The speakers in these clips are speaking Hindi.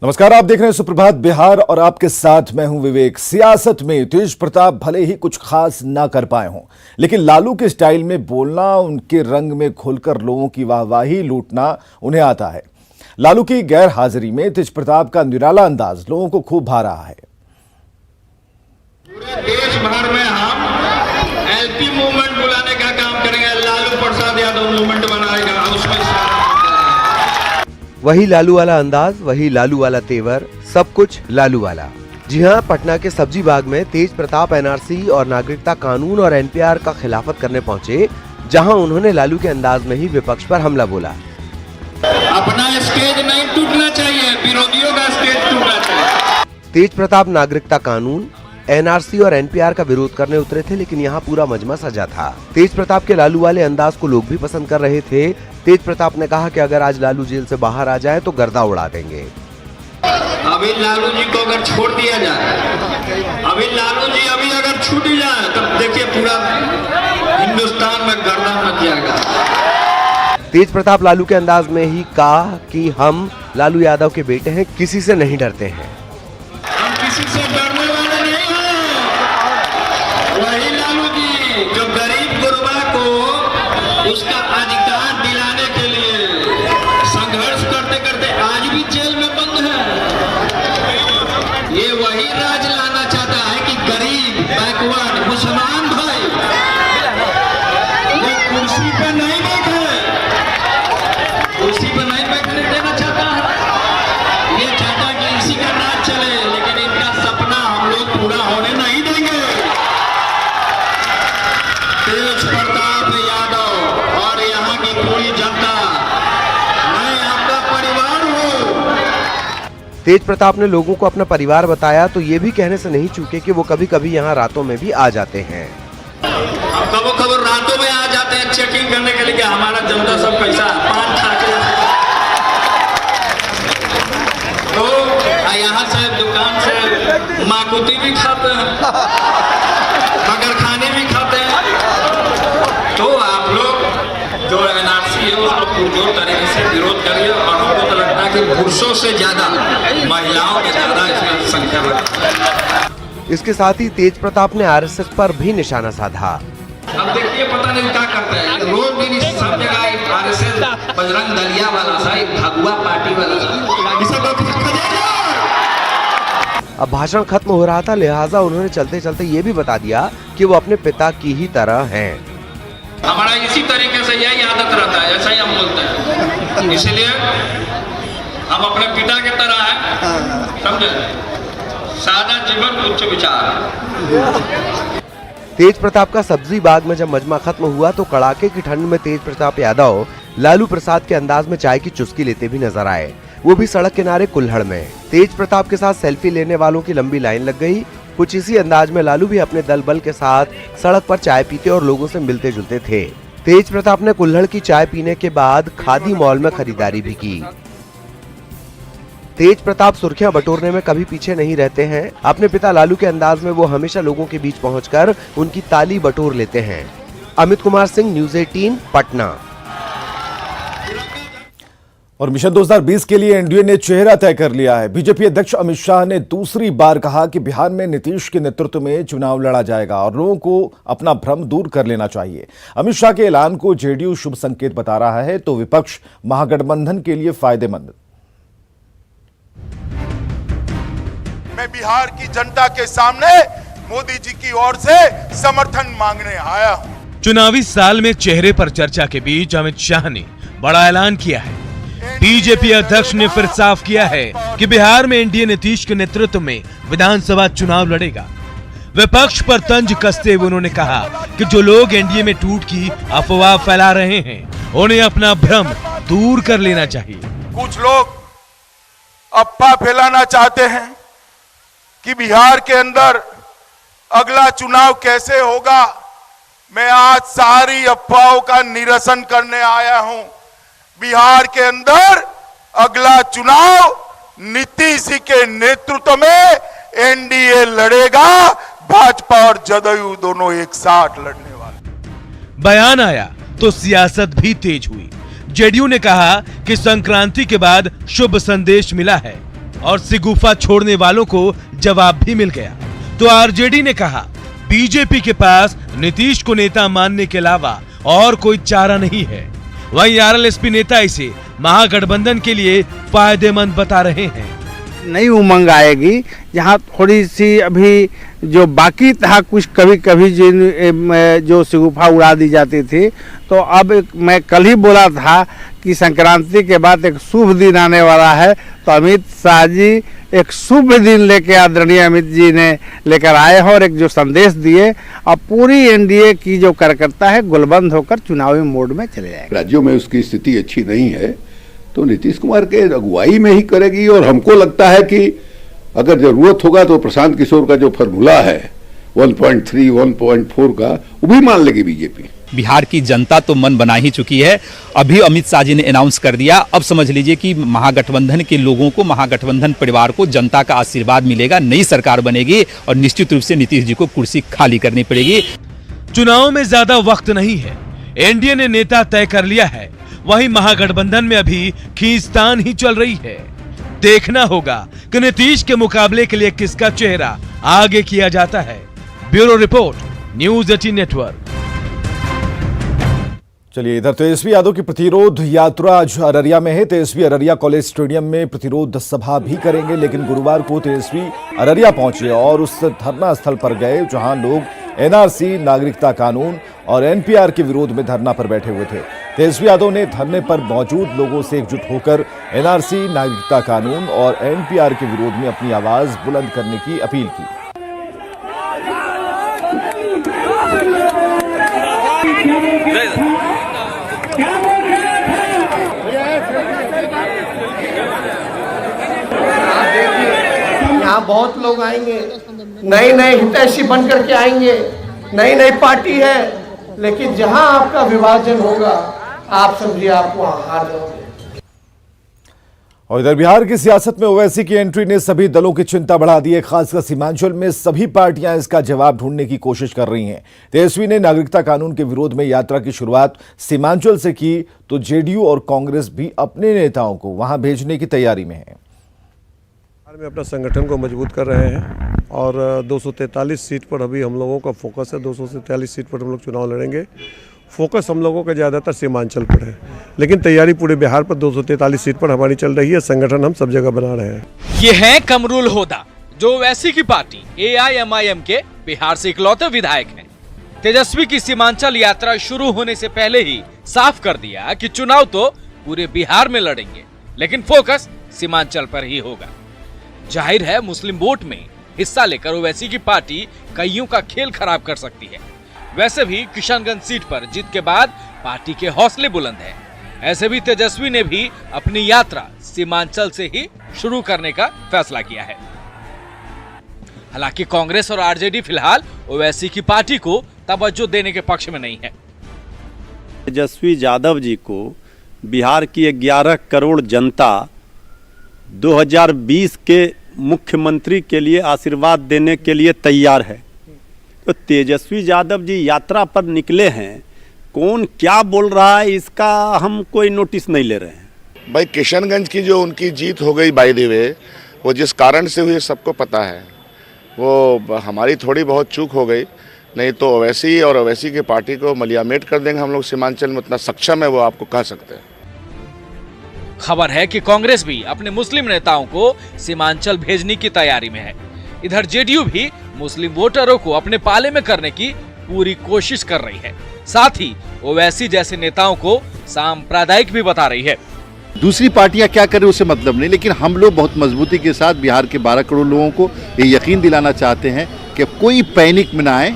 नमस्कार, आप देख रहे हैं सुप्रभात बिहार और आपके साथ मैं हूं विवेक। सियासत में तेज प्रताप भले ही कुछ खास ना कर पाए हों, लेकिन लालू के स्टाइल में बोलना, उनके रंग में खुलकर लोगों की वाहवाही लूटना उन्हें आता है। लालू की गैर हाजिरी में तेज प्रताप का निराला अंदाज लोगों को खूब भा रहा है। पूरे देश भर में हम एलपी मूवमेंट बुलाने का काम करेंगे। लालू प्रसाद यादव मूवमेंट बनाएगा, उसमें वही लालू वाला अंदाज, वही लालू वाला तेवर, सब कुछ लालू वाला। जी हाँ, पटना के सब्जी बाग में तेज प्रताप एनआरसी और नागरिकता कानून और एनपीआर का खिलाफत करने पहुंचे, जहां उन्होंने लालू के अंदाज में ही विपक्ष पर हमला बोला। अपना स्टेज नहीं टूटना चाहिए, विरोधियों का स्टेज टूटना चाहिए। तेज प्रताप नागरिकता कानून, एनआरसी और एनपीआर का विरोध करने उतरे थे, लेकिन यहाँ पूरा मजमा सजा था। तेज प्रताप के लालू वाले अंदाज को लोग भी पसंद कर रहे थे। तेज प्रताप ने कहा कि अगर आज लालू जेल से बाहर आ जाए तो गर्दा उड़ा देंगे। अभी लालू जी को अगर छोड़ दिया जाए, अभी लालू जी अभी अगर छूट जाए, तब देखिए पूरा हिंदुस्तान में गर्दा मच जाएगा। तेज प्रताप लालू के अंदाज में ही कहा कि हम लालू यादव के बेटे हैं, किसी से नहीं डरते हैं। हम किसी से डरने वाले नहीं हैं। वही लालू जी जो गरीब गुरबा को उसका अधिकार दिलाने के लिए संघर्ष करते करते आज भी जेल में बंद है। ये वही राज लाना चाहता है कि गरीब बैकवर्ड मुसलमान भाई वो कुर्सी पे नहीं बैठे, कुर्सी पे नहीं बैठने देना चाहता है। ये चाहता है कि इसी का राज चले, लेकिन इनका सपना हम लोग पूरा होने नहीं देंगे। तेज प्रताप यादव और यहाँ की पूरी जनता, मैं आपका परिवार हूँ। तेज प्रताप ने लोगों को अपना परिवार बताया तो ये भी कहने से नहीं चूके कि वो कभी कभी यहाँ रातों में भी आ जाते हैं। हम कबो कबो रातों में आ जाते हैं चेकिंग करने के लिए कि हमारा जनता सब कैसा पान खा के, तो यहाँ से दुकान से माकुती भी खाते हैं, मगर खाने भी खाते हैं। तो आप लोग जो एनआरसी है उसको पुरजोर तरीके से विरोध करिए, और हमको तो लगता है कि पुरुषों से ज्यादा महिलाओं की ज्यादा इसमें संख्या बढ़। इसके साथ ही तेज प्रताप ने आरएसएस पर भी निशाना साधा। अब देखिए पता नहीं क्या करते हैं, रोज दिन सब जगह आरएसएस बजरंग दलिया वाला सा, भगवा पार्टी वाला सा। अब भाषण खत्म हो रहा था, लिहाजा उन्होंने चलते चलते ये भी बता दिया कि वो अपने पिता की ही तरह हैं। हमारा इसी तरीके से यही आदत रहता है, ऐसा ही हम बोलते हैं, इसलिए हम अपने पिता की तरह हैं, समझे। सादा जीवन, उच्च विचार। तेज प्रताप का सब्जी बाग में जब मजमा खत्म हुआ तो कड़ाके की ठंड में तेज प्रताप यादव लालू प्रसाद के अंदाज में चाय की चुस्की लेते भी नजर आए, वो भी सड़क किनारे कुल्हड़ में। तेज प्रताप के साथ सेल्फी लेने वालों की लंबी लाइन लग गई। कुछ इसी अंदाज में लालू भी अपने दल बल के साथ सड़क पर चाय पीते और लोगों से मिलते जुलते थे। तेज प्रताप ने कुल्हड़ की चाय पीने के बाद खादी मॉल में खरीदारी भी की। तेज प्रताप सुर्खियां बटोरने में कभी पीछे नहीं रहते हैं। अपने पिता लालू के अंदाज में वो हमेशा लोगों के बीच पहुंचकर उनकी ताली बटोर लेते हैं। अमित कुमार सिंह, न्यूज़ 18, पटना। और मिशन 2020 के लिए एनडीए ने चेहरा तय कर लिया है। बीजेपी अध्यक्ष अमित शाह ने दूसरी बार कहा कि बिहार में नीतीश के नेतृत्व में चुनाव लड़ा जाएगा और लोगों को अपना भ्रम दूर कर लेना चाहिए। अमित शाह के ऐलान को जेडीयू शुभ संकेत बता रहा है तो विपक्ष महागठबंधन के लिए फायदेमंद। मैं बिहार की जनता के सामने मोदी जी की ओर से समर्थन मांगने आया हूं। चुनावी साल में चेहरे पर चर्चा के बीच अमित शाह ने बड़ा ऐलान किया है। बीजेपी अध्यक्ष ने फिर साफ किया है कि बिहार में एनडीए नीतीश के नेतृत्व में विधानसभा चुनाव लड़ेगा। विपक्ष पर तंज कसते हुए उन्होंने कहा कि जो लोग एनडीए में टूट की अफवाह फैला रहे हैं, उन्हें अपना भ्रम दूर कर लेना चाहिए। कुछ लोग अफवाह फैलाना चाहते हैं कि बिहार के अंदर अगला चुनाव कैसे होगा। मैं आज सारी अफवाहों का निरसन करने आया हूं। बिहार के अंदर अगला चुनाव नीतीश जी के नेतृत्व में एनडीए लड़ेगा। भाजपा और जदयू दोनों एक साथ लड़ने वाले। बयान आया तो सियासत भी तेज हुई। जेडीयू ने कहा कि संक्रांति के बाद शुभ संदेश मिला है। और सिगुफा छोड़ने वालों को जवाब भी मिल गया। तो आरजेडी ने कहा बीजेपी के पास नीतीश को नेता मानने के अलावा और कोई चारा नहीं है। वहीं आरएलएसपी नेता इसे महागठबंधन के लिए फायदेमंद बता रहे हैं। नई उमंग आएगी, जहाँ थोड़ी सी अभी जो बाकी था कुछ कभी कभी जो शगुफा उड़ा दी जाती थी, तो अब मैं कल ही बोला था कि संक्रांति के बाद एक शुभ दिन आने वाला है, तो अमित शाह जी एक शुभ दिन लेके आदरणीय अमित जी ने लेकर आए हैं और एक जो संदेश दिए, अब पूरी एनडीए की जो कार्यकर्ता है गुलबंद होकर चुनावी मोड में चले जाएंगे। राज्यों में उसकी स्थिति अच्छी नहीं है तो नीतीश कुमार के अगुवाई में ही करेगी। और हमको लगता है कि अगर जरूरत होगा तो प्रशांत किशोर का जो फॉर्मूला है 1.3, 1.4 का, वो भी मान लेगी बीजेपी। बिहार की जनता तो मन बना ही चुकी है। अभी अमित शाह जी ने अनाउंस कर दिया, अब समझ लीजिए कि महागठबंधन के लोगों को, महागठबंधन परिवार को जनता का आशीर्वाद मिलेगा, नई सरकार बनेगी और निश्चित रूप से नीतीश जी को कुर्सी खाली करनी पड़ेगी। चुनाव में ज्यादा वक्त नहीं है, एनडीए ने नेता तय कर लिया है, वहीं महागठबंधन में अभी खींचतान ही चल रही है। देखना होगा कि नीतीश के मुकाबले के लिए किसका चेहरा आगे किया जाता है। Bureau report, news 18 network. चलिए, इधर तेजस्वी यादव की प्रतिरोध यात्रा आज अररिया में है। तेजस्वी अररिया कॉलेज स्टेडियम में प्रतिरोध सभा भी करेंगे, लेकिन गुरुवार को तेजस्वी अररिया पहुंचे और उस धरना स्थल पर गए जहां लोग एनआरसी, नागरिकता कानून और एनपीआर के विरोध में धरना पर बैठे हुए थे। तेजस्वी यादव ने धरने पर मौजूद लोगों से एकजुट होकर एनआरसी, नागरिकता कानून और एनपीआर के विरोध में अपनी आवाज बुलंद करने की अपील की। यहाँ बहुत लोग आएंगे, नए नए हितैषी बन करके आएंगे, नई नई पार्टी है, लेकिन जहां आपका विभाजन होगा आप समझिए आप वहां हार जाओगे। और इधर बिहार की सियासत में ओवैसी की एंट्री ने सभी दलों की चिंता बढ़ा दी है। खासकर सीमांचल में सभी पार्टियां इसका जवाब ढूंढने की कोशिश कर रही हैं। तेजस्वी ने नागरिकता कानून के विरोध में यात्रा की शुरुआत सीमांचल से की, तो जेडीयू और कांग्रेस भी अपने नेताओं को वहां भेजने की तैयारी में है। में अपना संगठन को मजबूत कर रहे हैं और 243 सीट पर अभी हम लोगों का फोकस है। 243 सीट पर हम लोग चुनाव लड़ेंगे। फोकस हम लोगों का ज़्यादातर सीमांचल पर है, लेकिन तैयारी पूरे बिहार पर 243 सीट पर हमारी चल रही है। संगठन हम सब जगह बना रहे हैं। ये है कमरुल होदा, जो ओवैसी की पार्टी AIMIM के बिहार से इकलौते विधायक हैं। तेजस्वी की सीमांचल यात्रा शुरू होने से पहले ही साफ कर दिया कि चुनाव तो पूरे बिहार में लड़ेंगे, लेकिन फोकस सीमांचल पर ही होगा। जाहिर है मुस्लिम वोट में हिस्सा लेकर ओवैसी की पार्टी कईयों का खेल खराब कर सकती है। वैसे भी किशनगंज सीट पर जीत के बाद पार्टी के हौसले बुलंद हैं। ऐसे भी तेजस्वी ने भी अपनी यात्रा सीमांचल से ही शुरू करने का फैसला किया है। हालांकि कांग्रेस और आरजेडी फिलहाल ओवैसी की पार्टी को तवज्जो देने के पक्ष में नहीं है। तेजस्वी यादव जी को बिहार की 11 करोड़ जनता 2020 के मुख्यमंत्री के लिए आशीर्वाद देने के लिए तैयार है। तो तेजस्वी यादव जी यात्रा पर निकले हैं, कौन क्या बोल रहा है इसका हम कोई नोटिस नहीं ले रहे हैं। भाई किशनगंज की जो उनकी जीत हो गई बाय द वे, वो जिस कारण से हुई सबको पता है। वो हमारी थोड़ी बहुत चूक हो गई, नहीं तो ओवैसी और ओवैसी की पार्टी को मलियामेट कर देंगे हम लोग। सीमांचल में उतना सक्षम है वो, आपको कह सकते हैं। खबर है कि कांग्रेस भी अपने मुस्लिम नेताओं को सीमांचल भेजने की तैयारी में है। इधर जेडीयू भी मुस्लिम वोटरों को अपने पाले में करने की पूरी कोशिश कर रही है। साथ ही ओवैसी जैसे नेताओं को सांप्रदायिक भी बता रही है। दूसरी पार्टियां क्या करें उससे मतलब नहीं, लेकिन हम लोग बहुत मजबूती के साथ बिहार के 12 करोड़ लोगों को ये यकीन दिलाना चाहते हैं कि कोई पैनिक में ना आए।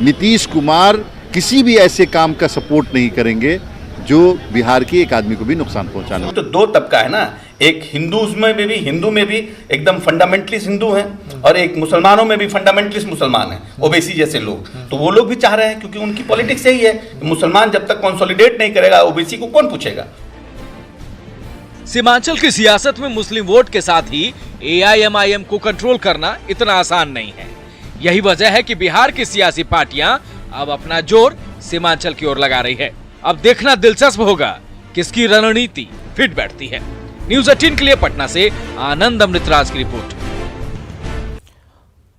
नीतीश कुमार किसी भी ऐसे काम का सपोर्ट नहीं करेंगे जो बिहार के एक आदमी को भी नुकसान पहुंचाने। तो दो तबका है ना, एक हिंदू में भी एकदम फंडामेंटलिस्ट हिंदू हैं और एक मुसलमानों में भी फंडामेंटलिस्ट मुसलमान हैं, ओबीसी जैसे लोग। तो वो लोग भी चाह रहे हैं, क्योंकि उनकी पॉलिटिक्स यही है, मुसलमान जब तक कंसोलिडेट नहीं करेगा ओबीसी को कौन पूछेगा। सीमांचल की सियासत में मुस्लिम वोट के साथ ही AIMIM को कंट्रोल करना इतना आसान नहीं है। यही वजह है कि बिहार की सियासी पार्टियां अब अपना जोर सीमांचल की ओर लगा रही है। अब देखना दिलचस्प होगा किसकी रणनीति फिट बैठती है। न्यूज 18 के लिए पटना से आनंद अमृतराज की रिपोर्ट।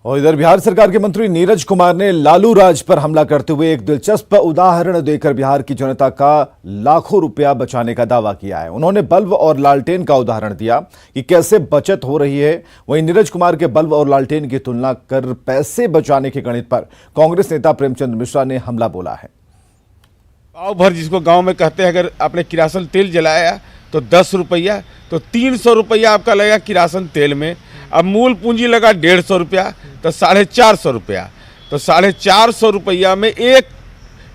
और इधर बिहार सरकार के मंत्री नीरज कुमार ने लालू राज पर हमला करते हुए एक दिलचस्प उदाहरण देकर बिहार की जनता का लाखों रुपया बचाने का दावा किया है। उन्होंने बल्ब और लालटेन का उदाहरण दिया कि कैसे बचत हो रही है। वहीं नीरज कुमार के बल्ब और लालटेन की तुलना कर पैसे बचाने के गणित पर कांग्रेस नेता प्रेमचंद मिश्रा ने हमला बोला है। पाव भर जिसको गांव में कहते हैं, अगर आपने किरासन तेल जलाया तो 10 रुपया, तो 300 रुपया आपका लगेगा किरासन तेल में। अब मूल पूंजी लगा 150 रुपया, तो 450 रुपया, तो 450 रुपया में एक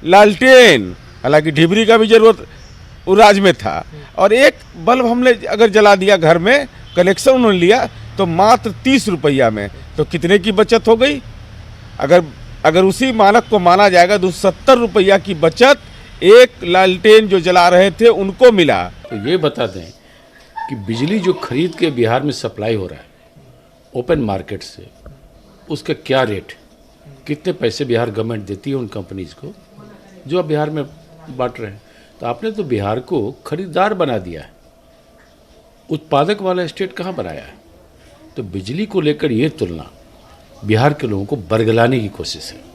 लालटेन, हालांकि ढिबरी का भी जरूरत उराज में था, और एक बल्ब हमने अगर जला दिया घर में, कनेक्शन उन्होंने लिया, तो मात्र 30 रुपया में, तो कितने की बचत हो गई? अगर उसी मानक को माना जाएगा तो 70 रुपया की बचत एक लालटेन जो जला रहे थे उनको मिला। तो ये बता दें कि बिजली जो खरीद के बिहार में सप्लाई हो रहा है ओपन मार्केट से, उसका क्या रेट, कितने पैसे बिहार गवर्नमेंट देती है उन कंपनीज को जो अब बिहार में बांट रहे हैं। तो आपने तो बिहार को खरीदार बना दिया है, उत्पादक वाला स्टेट कहाँ बनाया है? तो बिजली को लेकर ये तुलना बिहार के लोगों को बरगलाने की कोशिश है।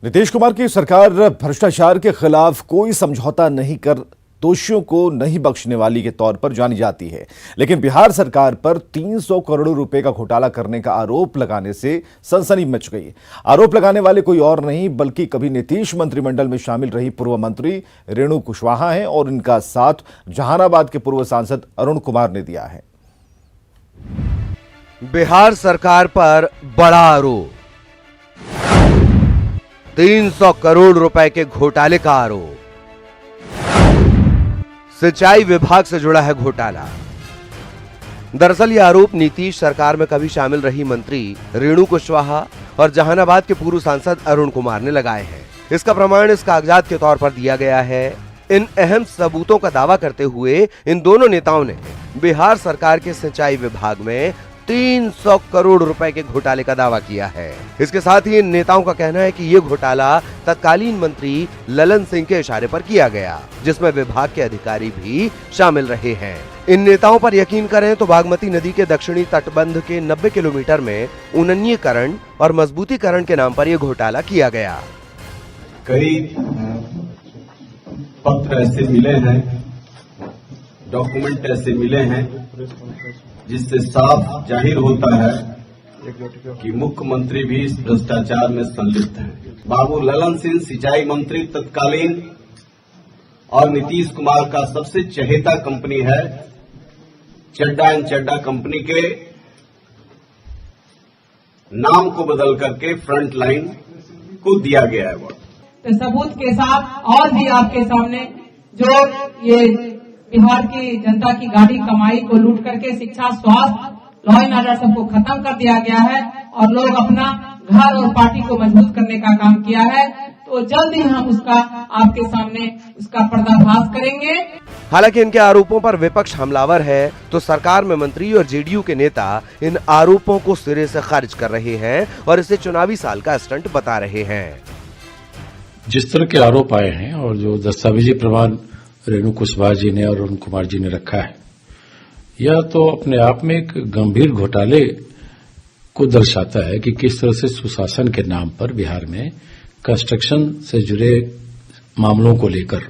नीतीश कुमार की सरकार भ्रष्टाचार के खिलाफ कोई समझौता नहीं कर दोषियों को नहीं बख्शने वाली के तौर पर जानी जाती है, लेकिन बिहार सरकार पर 300 करोड़ रुपए का घोटाला करने का आरोप लगाने से सनसनी मच गई। आरोप लगाने वाले कोई और नहीं बल्कि कभी नीतीश मंत्रिमंडल में शामिल रही पूर्व मंत्री रेणु कुशवाहा हैं और इनका साथ जहानाबाद के पूर्व सांसद अरुण कुमार ने दिया है। बिहार सरकार पर बड़ा आरोप, 300 करोड़ रुपए के घोटाले का आरोप। सिंचाई विभाग से जुड़ा है घोटाला। दरअसल यह आरोप नीतीश सरकार में कभी शामिल रही मंत्री रेणु कुशवाहा और जहानाबाद के पूर्व सांसद अरुण कुमार ने लगाए हैं। इसका प्रमाण इस कागजात के तौर पर दिया गया है। इन अहम सबूतों का दावा करते हुए इन दोनों नेताओं ने बिहार सरकार के सिंचाई विभाग में 300 करोड़ रुपए के घोटाले का दावा किया है। इसके साथ ही इन नेताओं का कहना है कि ये घोटाला तत्कालीन मंत्री ललन सिंह के इशारे पर किया गया, जिसमें विभाग के अधिकारी भी शामिल रहे हैं। इन नेताओं पर यकीन करें तो बागमती नदी के दक्षिणी तटबंध के 90 किलोमीटर में उन्नयनीकरण और मजबूतीकरण के नाम पर यह घोटाला किया गया। कई पत्र ऐसे मिले हैं, डॉक्यूमेंट ऐसे मिले हैं जिससे साफ जाहिर होता है कि मुख्यमंत्री भी इस भ्रष्टाचार में संलिप्त है। बाबू ललन सिंह सिंचाई मंत्री तत्कालीन और नीतीश कुमार का सबसे चहेता कंपनी है चड्डा एंड चड्डा कंपनी के नाम को बदल करके फ्रंट लाइन को दिया गया है। तो सबूत के साथ और भी आपके सामने जो ये बिहार की जनता की गाड़ी कमाई को लूट करके शिक्षा, स्वास्थ्य, लॉ एंड ऑर्डर सबको खत्म कर दिया गया है और लोग अपना घर और पार्टी को मजबूत करने का काम किया है। तो जल्द ही हम उसका आपके सामने उसका पर्दाफाश करेंगे। हालांकि इनके आरोपों पर विपक्ष हमलावर है तो सरकार में मंत्री और जेडीयू के नेता इन आरोपों को सिरे से खारिज कर रहे हैं और इसे चुनावी साल का स्टंट बता रहे हैं। जिस तरह के आरोप आए हैं और जो दस्तावेजी प्रमाण रेणु कुशवाहा जी ने और अरुण कुमार जी ने रखा है, यह तो अपने आप में एक गंभीर घोटाले को दर्शाता है कि किस तरह से सुशासन के नाम पर बिहार में कंस्ट्रक्शन से जुड़े मामलों को लेकर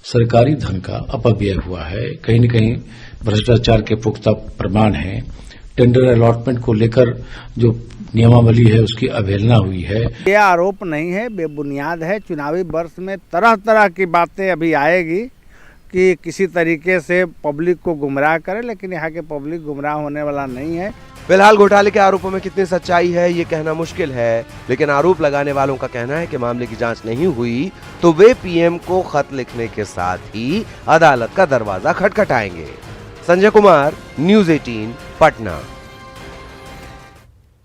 सरकारी धन का अपव्यय हुआ है। कहीं न कहीं भ्रष्टाचार के पुख्ता प्रमाण हैं। टेंडर अलॉटमेंट को लेकर जो नियमावली है उसकी अवहेलना हुई है। ये आरोप नहीं है, बेबुनियाद है। चुनावी वर्ष में तरह तरह की बातें अभी आएगी कि किसी तरीके से पब्लिक को गुमराह करे, लेकिन यहाँ के पब्लिक गुमराह होने वाला नहीं है। फिलहाल घोटाले के आरोपों में कितनी सच्चाई है ये कहना मुश्किल है, लेकिन आरोप लगाने वालों का कहना है कि मामले की जांच नहीं हुई तो वे पीएम को खत लिखने के साथ ही अदालत का दरवाजा खटखटाएंगे। संजय कुमार, न्यूज़ 18, पटना।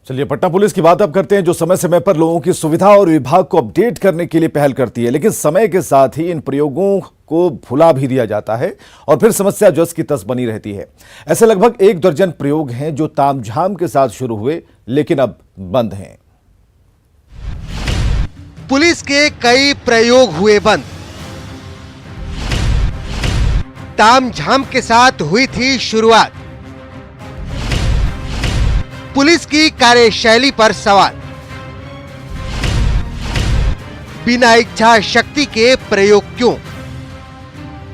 चलिए पटना पुलिस की बात अब करते हैं, जो समय समय पर लोगों की सुविधा और विभाग को अपडेट करने के लिए पहल करती है, लेकिन समय के साथ ही इन प्रयोगों को भुला भी दिया जाता है और फिर समस्या जस की तस बनी रहती है। ऐसे लगभग 1 दर्जन प्रयोग हैं जो तामझाम के साथ शुरू हुए लेकिन अब बंद हैं। पुलिस के कई प्रयोग हुए बंद। तामझाम के साथ हुई थी शुरुआत। पुलिस की कार्यशैली पर सवाल, बिना इच्छा शक्ति के प्रयोग क्यों?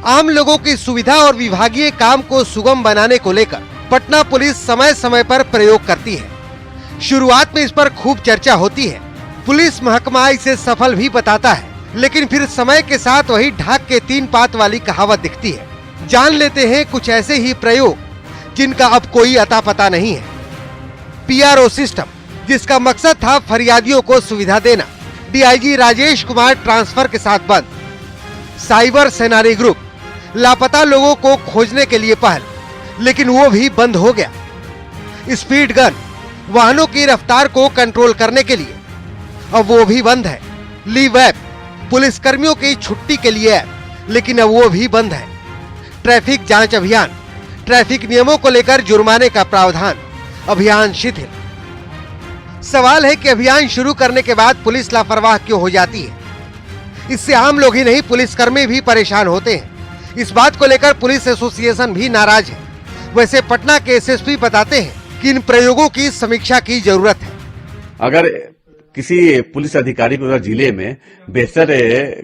आम लोगों की सुविधा और विभागीय काम को सुगम बनाने को लेकर पटना पुलिस समय समय पर प्रयोग करती है। शुरुआत में इस पर खूब चर्चा होती है, पुलिस महकमा इसे सफल भी बताता है, लेकिन फिर समय के साथ वही ढाक के 3 पात वाली कहावत दिखती है। जान लेते हैं कुछ ऐसे ही प्रयोग जिनका अब कोई अता पता नहीं है। पीआरओ सिस्टम, जिसका मकसद था फरियादियों को सुविधा देना, डीआईजी राजेश कुमार ट्रांसफर के साथ बंद। साइबर सेनानी ग्रुप, लापता लोगों को खोजने के लिए पहल, लेकिन वो भी बंद हो गया। स्पीड गन, वाहनों की रफ्तार को कंट्रोल करने के लिए, अब वो भी बंद है। लीव ऐप, पुलिस कर्मियों की छुट्टी के लिए ऐप, लेकिन अब वो भी बंद है। ट्रैफिक जांच अभियान, ट्रैफिक नियमों को लेकर जुर्माने का प्रावधान, अभियान शिथिल। सवाल है कि अभियान शुरू करने के बाद पुलिस लापरवाह क्यों हो जाती है? इससे आम लोग ही नहीं, पुलिसकर्मी भी परेशान होते हैं। इस बात को लेकर पुलिस एसोसिएशन भी नाराज है। वैसे पटना के एसएसपी बताते हैं कि इन प्रयोगों की समीक्षा की जरूरत है। अगर किसी पुलिस अधिकारी को अगर जिले में बेहतर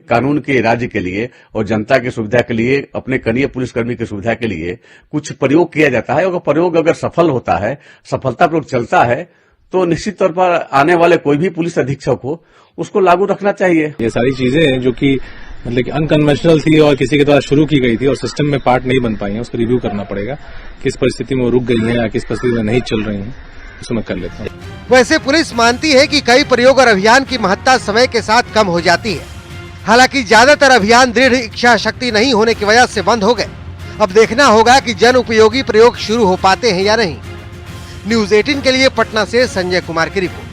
कानून के राज्य के लिए और जनता की सुविधा के लिए, अपने कनीय पुलिसकर्मी की सुविधा के लिए कुछ प्रयोग किया जाता है, और प्रयोग अगर सफल होता है, सफलतापूर्वक चलता है, तो निश्चित तौर पर आने वाले कोई भी पुलिस अधीक्षक हो, उसको लागू रखना चाहिए। ये सारी चीजें हैं जो कि मतलब कि अनकन्वेंशनल थी और किसी के द्वारा शुरू की गई थी और सिस्टम में पार्ट नहीं बन पाई है, उसको रिव्यू करना पड़ेगा। किस परिस्थिति में वो रुक गई है या किस परिस्थिति में नहीं चल रही है, उसको मैं कर लेता हूँ। वैसे पुलिस मानती है कि कई प्रयोग और अभियान की महत्ता समय के साथ कम हो जाती है। हालांकि ज्यादातर अभियान दृढ़ इच्छा शक्ति नहीं होने की वजह से बंद हो गए। अब देखना होगा कि जन उपयोगी प्रयोग शुरू हो पाते हैं या नहीं। न्यूज 18 के लिए पटना से संजय कुमार की रिपोर्ट।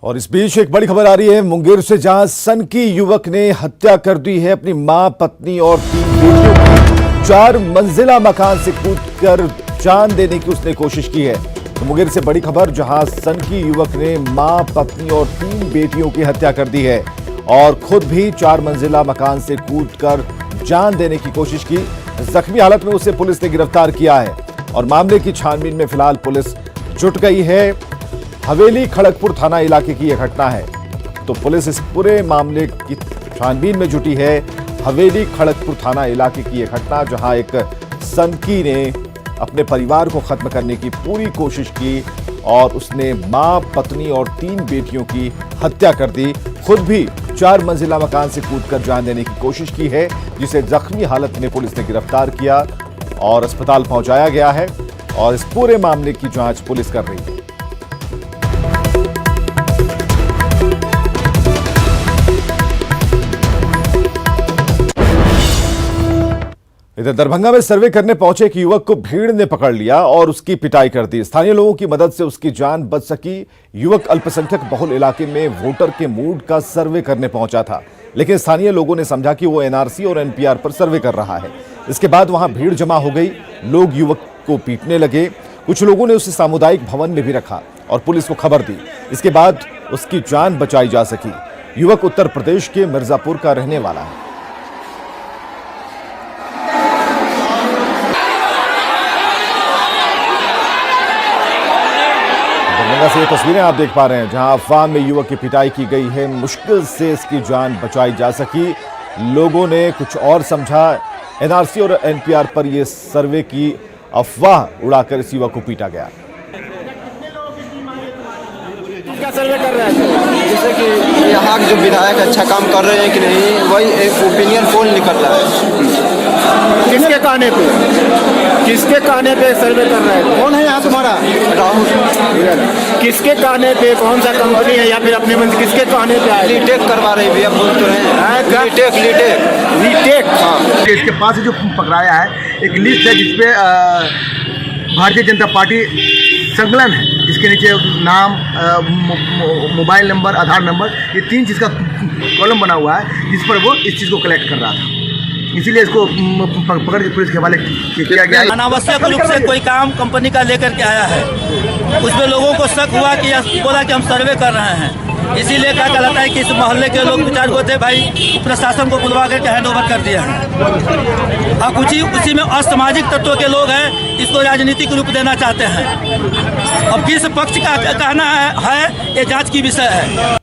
और इस बीच एक बड़ी खबर आ रही है मुंगेर से, जहां सनकी युवक ने हत्या कर दी है अपनी मां, पत्नी और 3 बेटियों की। 4 मंजिला मकान से कूदकर जान देने की उसने कोशिश की है। तो मुंगेर से बड़ी खबर, जहां सनकी युवक ने मां, पत्नी और 3 बेटियों की हत्या कर दी है और खुद भी 4 मंजिला मकान से कूदकर जान देने की कोशिश की। जख्मी हालत में उसे पुलिस ने गिरफ्तार किया है और मामले की छानबीन में फिलहाल पुलिस जुट गई है। हवेली खड़गपुर थाना इलाके की यह घटना है, तो पुलिस इस पूरे मामले की छानबीन में जुटी है। हवेली खड़गपुर थाना इलाके की यह घटना, जहां एक सनकी ने अपने परिवार को खत्म करने की पूरी कोशिश की और उसने मां, पत्नी और 3 बेटियों की हत्या कर दी। खुद भी 4 मंजिला मकान से कूदकर जान देने की कोशिश की है, जिसे जख्मी हालत में पुलिस ने गिरफ्तार किया और अस्पताल पहुंचाया गया है और इस पूरे मामले की जांच पुलिस कर रही है। इधर दरभंगा में सर्वे करने पहुंचे एक युवक को भीड़ ने पकड़ लिया और उसकी पिटाई कर दी। स्थानीय लोगों की मदद से उसकी जान बच सकी। युवक अल्पसंख्यक बहुल इलाके में वोटर के मूड का सर्वे करने पहुंचा था, लेकिन स्थानीय लोगों ने समझा कि वो एनआरसी और एनपीआर पर सर्वे कर रहा है। इसके बाद वहां भीड़ जमा हो गई, लोग युवक को पीटने लगे। कुछ लोगों ने उसे सामुदायिक भवन में भी रखा और पुलिस को खबर दी। इसके बाद उसकी जान बचाई जा सकी। युवक उत्तर प्रदेश के मिर्जापुर का रहने वाला है। से ये तस्वीरें आप देख पा रहे हैं, जहां अफवाह में युवक की पिटाई की गई है। मुश्किल से इसकी जान बचाई जा सकी। लोगों ने कुछ और समझा। एनआरसी और एनपीआर पर यह सर्वे की अफवाह उड़ाकर इस युवक को पीटा गया। क्या सर्वे कर रहे हैं? जैसे कि यहाँ के जो विधायक अच्छा काम कर रहे हैं कि नहीं, वही एक ओपिनियन पोल निकल रहा है। किसके कहने पे सर्वे कर रहे हैं? कौन है यहाँ तुम्हारा? राहुल। किसके कहने पे? कौन सा कंपनी है या फिर अपने मन से किसके कहने पे आए? लीटेक करवा रहे भैया, बोल तो रहे हैं। लीटेक। हाँ, इसके पास जो पकड़ाया है एक लिस्ट है जिसपे भारतीय जनता पार्टी संकलन है, जिसके नीचे नाम, मोबाइल नंबर, आधार नंबर, ये 3 चीज़ का कॉलम बना हुआ है, जिस पर वो इस चीज़ को कलेक्ट कर रहा था। इसीलिए इसको पकड़ के पुलिस के हवाले किया गया। अनावश्यक रूप से कोई काम कंपनी का लेकर के आया है, उसमें लोगों को शक हुआ कि बोला कि हम सर्वे कर रहे हैं, इसीलिए क्या कहलाता है कि इस मोहल्ले के लोग विचार को थे भाई प्रशासन को बुलवा करके हैंड ओवर कर दिया है। अब कुछ ही उसी में असामाजिक तत्वों के लोग हैं, इसको राजनीतिक रूप देना चाहते हैं। अब किस पक्ष का कहना है ये जांच की विषय है।